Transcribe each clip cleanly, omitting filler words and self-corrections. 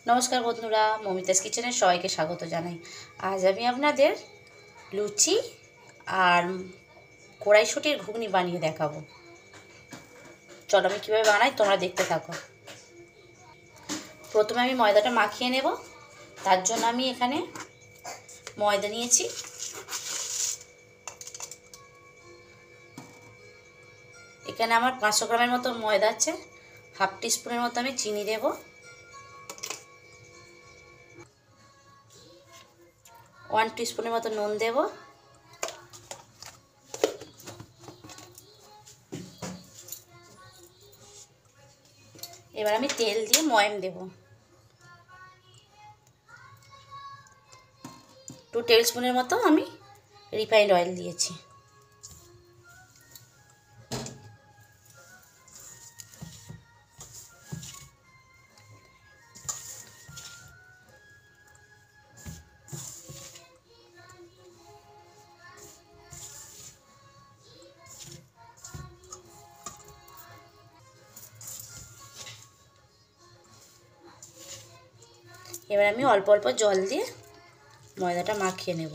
নমস্কার বন্ধুরা, মমিতাস কিচেনে সবাইকে স্বাগত জানাই। আজ আমি আপনাদের লুচি আর কড়াইশুঁটির ঘুগনি বানিয়ে দেখাবো। চলো আমি কীভাবে বানাই তোমরা দেখতে থাকো। প্রথমে আমি ময়দাটা মাখিয়ে নেব। তার জন্য আমি এখানে ময়দা নিয়েছি। এখানে আমার 500 গ্রামের মতো ময়দা আছে। হাফ টিস্পুনের মতো আমি চিনি দেব। 1 টিস্পুনের মতো নুন দেব। এবার আমি তেল দিয়ে ময়াম দেব। 2 টেবিল স্পুনের মতো আমি রিফাইন্ড অয়েল দিয়েছি। এবার আমি অল্প অল্প জল দিয়ে ময়দাটা মাখিয়ে নেব।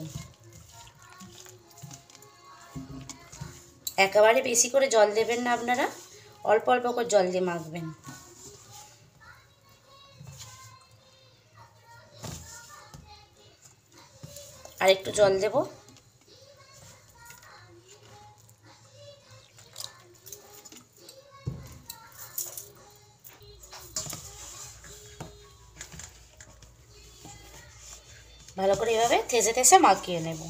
একেবারে বেশি করে জল দেবেন না আপনারা, অল্প অল্প করে জল দিয়ে মাখবেন। আর একটু জল দেব। ভালো করে এভাবে থেসে থেসে মাখিয়ে নেব।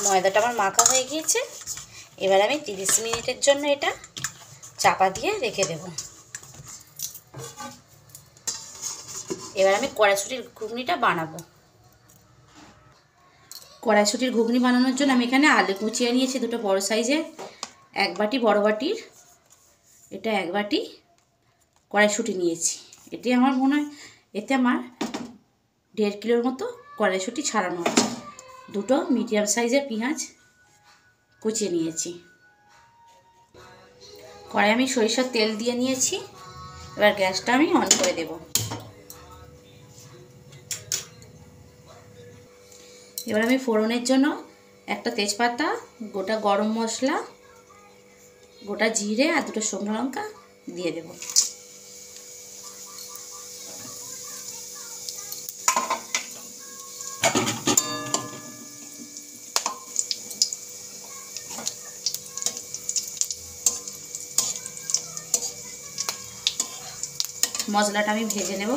ময়দাটা আমার মাখা হয়ে গিয়েছে। এবার আমি 30 মিনিটের জন্য এটা চাপা দিয়ে রেখে দেব। এবার আমি কড়াইশুঁটির ঘুগনিটা বানাবো। কড়াইশুঁটির ঘুগনি বানানোর জন্য আমি এখানে আলু কুচিয়ে নিয়েছি 2টো বড় সাইজের। 1 বাটি বড় বাটির এটা 1 বাটি কড়াইশুঁটি নিয়েছি। এটি আমার মনে হয় এতে আমার 1.5 কিলোর মতো কড়াইশুঁটি ছাড়ানো আছে। 2টো মিডিয়াম সাইজের পেঁয়াজ কুচিয়ে নিয়েছি। কড়াই আমি সরিষার তেল দিয়ে নিয়েছি। এবার গ্যাসটা আমি অন করে দেব। এবার আমি ফোড়নের জন্য একটা তেজপাতা, গোটা গরম মশলা, গোটা জিরে আর 2টো শুকনো লঙ্কা দিয়ে দেব। মশলাটা আমি ভেজে নেব।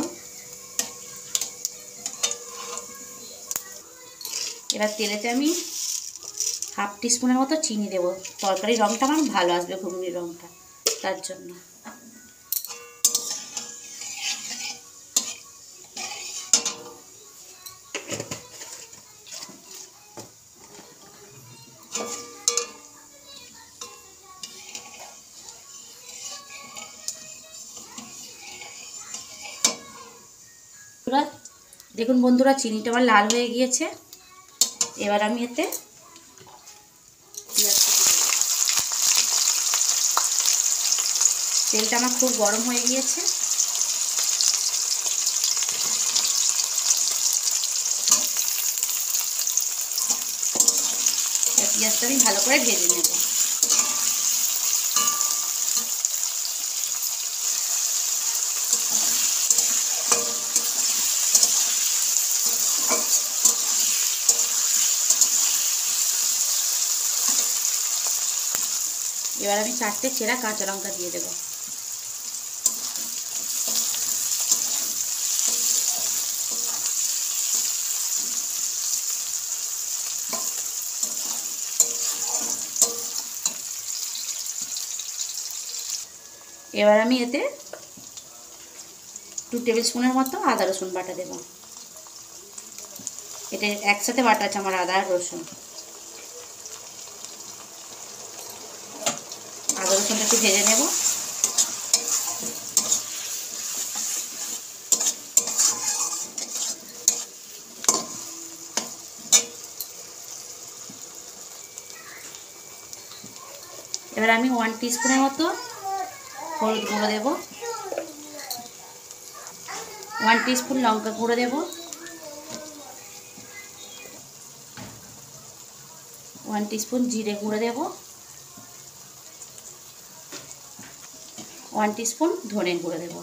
এবার তেলেতে আমি হাফ টিস্পুনের মতো চিনি দেব। তরকারির রঙটা আমার ভালো আসবে, ঘুগনির রঙটা, তার জন্য। দেখুন বন্ধুরা, চিনিটা আমার লাল হয়ে গিয়েছে। এবার আমি এতে তেলটা আমার খুব গরম হয়ে গিয়েছে। পেঁয়াজটা আমি ভালো করে ভেজে নেব। এবার আমি 4টে চেরা কাঁচা লঙ্কা দিয়ে দেব। এবার আমি এতে 2 টেবিল স্পুনের মতো আদা রসুন বাটা দেব। এটা একসাথে বাটা আছে আমার আদা আর রসুন। আদা রসুনটা একটু ভেজে নেব। এবার আমি 1 টিস্পুনের মতো হলুদ গুঁড়ো দেব, 1 টিস্পুন লঙ্কা গুঁড়ো দেব, 1 টিস্পুন জিরে গুঁড়ো দেব, 1 টিস্পুন ধনে গুঁড়ো দেব।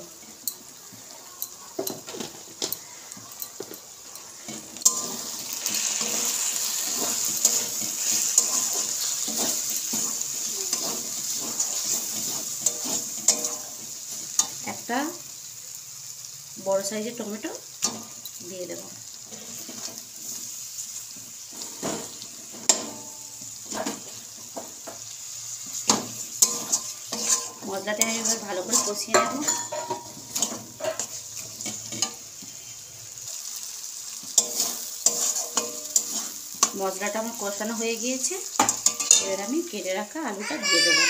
একটা বড় সাইজের টমেটো দিয়ে দেব। মশলাটা আমি এবার ভালো করে কষিয়ে নেব। মশলাটা আমার কষানো হয়ে গিয়েছে, এবার আমি কেটে রাখা আলুটা দিয়ে দেবো।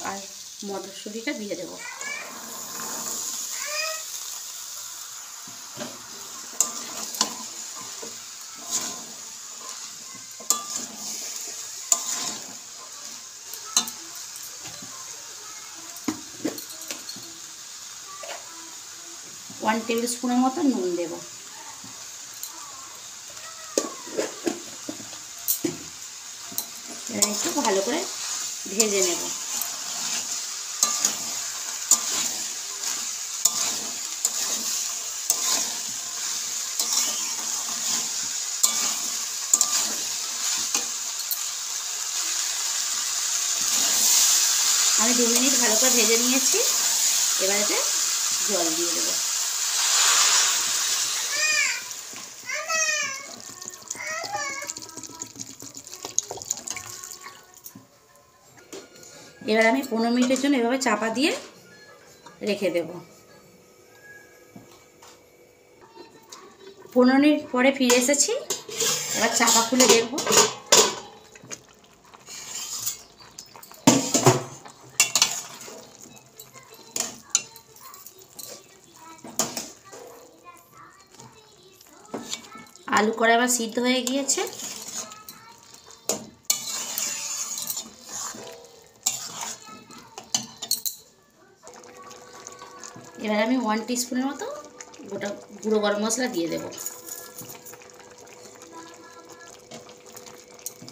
আর মটরশুঁটিটা দিয়ে দেবো। ওয়ান টেবিল স্পুনের মতো নুন দেব। এবার একটু ভালো করে ভেজে নেব। আমি 2 মিনিট ভালো করে ভেজে নিয়েছি, এবার এতে জল দিয়ে দেবো। এবার আমি 15 মিনিটের জন্য এভাবে চাপা দিয়ে রেখে দেব। 15 মিনিট পরে ফিরে এসেছি, এবার চাপা খুলে দেখব। আলু কড়া এবার সিদ্ধ হয়ে গিয়েছে। এবার আমি 1 টিস্পুনের মতো গোটা গুঁড়ো গরম মশলা দিয়ে দেব।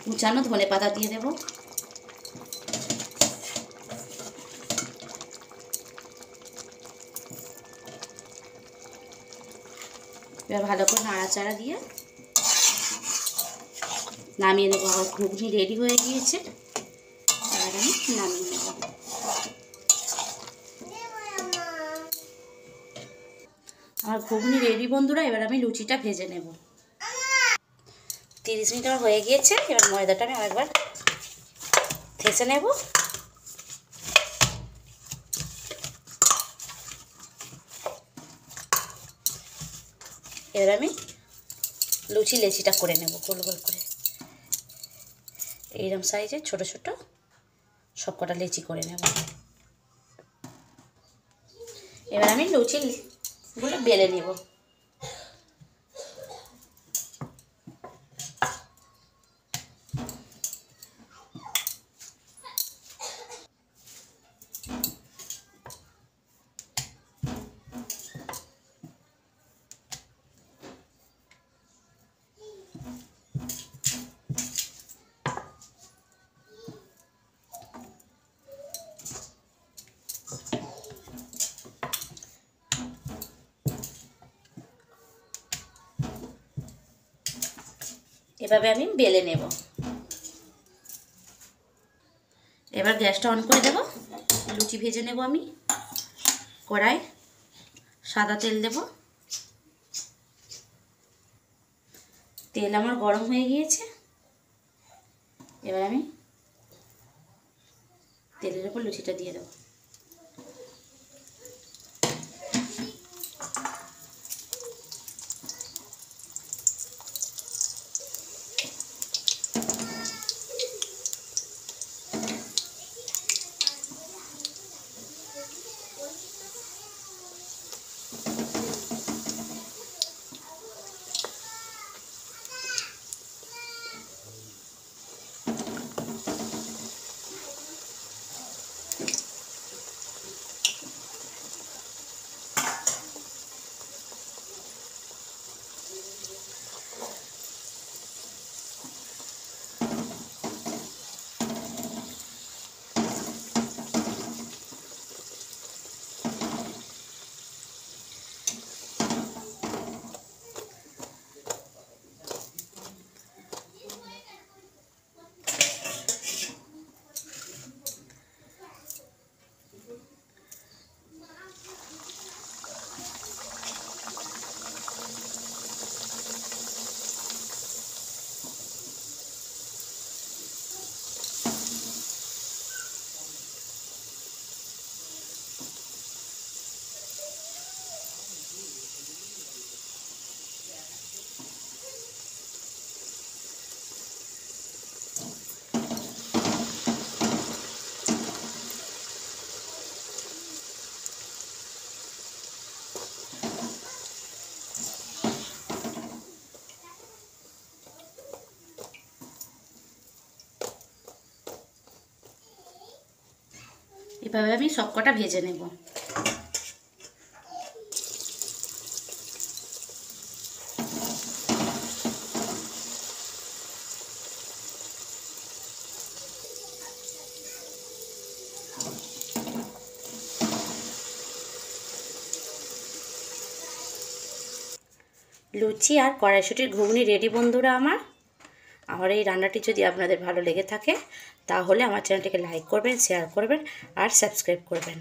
কুচানো ধনে পাতা দিয়ে দেব। এবার ভালো করে নাড়াচাড়া দিয়ে নামিয়ে নেব। আমার ঘুগনি রেডি হয়ে গিয়েছে, এবার আমি নামিয়ে নেব। আমার ঘুগনি রেডি বন্ধুরা, এবার আমি লুচিটা ভেজে নেব। 30 মিনিট আমার হয়ে গিয়েছে, এবার ময়দাটা আমি আরেকবার থেসে নেব। এবার আমি লুচি লেচিটা করে নেব গোল গোল করে। এইরকম সাইজের ছোট ছোট সবকটা লেচি করে নেব। এবার আমি লুচিগুলো বেলে নেব। এভাবে আমি বেলে নেব। এবার গ্যাসটা অন করে দেব। লুচি ভেজে নেব আমি। কড়াই সাদা তেল দেব। তেল আমার গরম হয়ে গিয়েছে, এবার আমি তেলের উপর লুচিটা দিয়ে দেব। এভাবে আমি সব কটা ভেজে নেব। লুচি আর কড়াইশুঁটির ঘুগনি রেডি বন্ধুরা। আমার এই রান্নাটি যদি আপনাদের ভালো লেগে থাকে তাহলে আমার চ্যানেলটিকে লাইক করবেন, শেয়ার করবেন আর সাবস্ক্রাইব করবেন।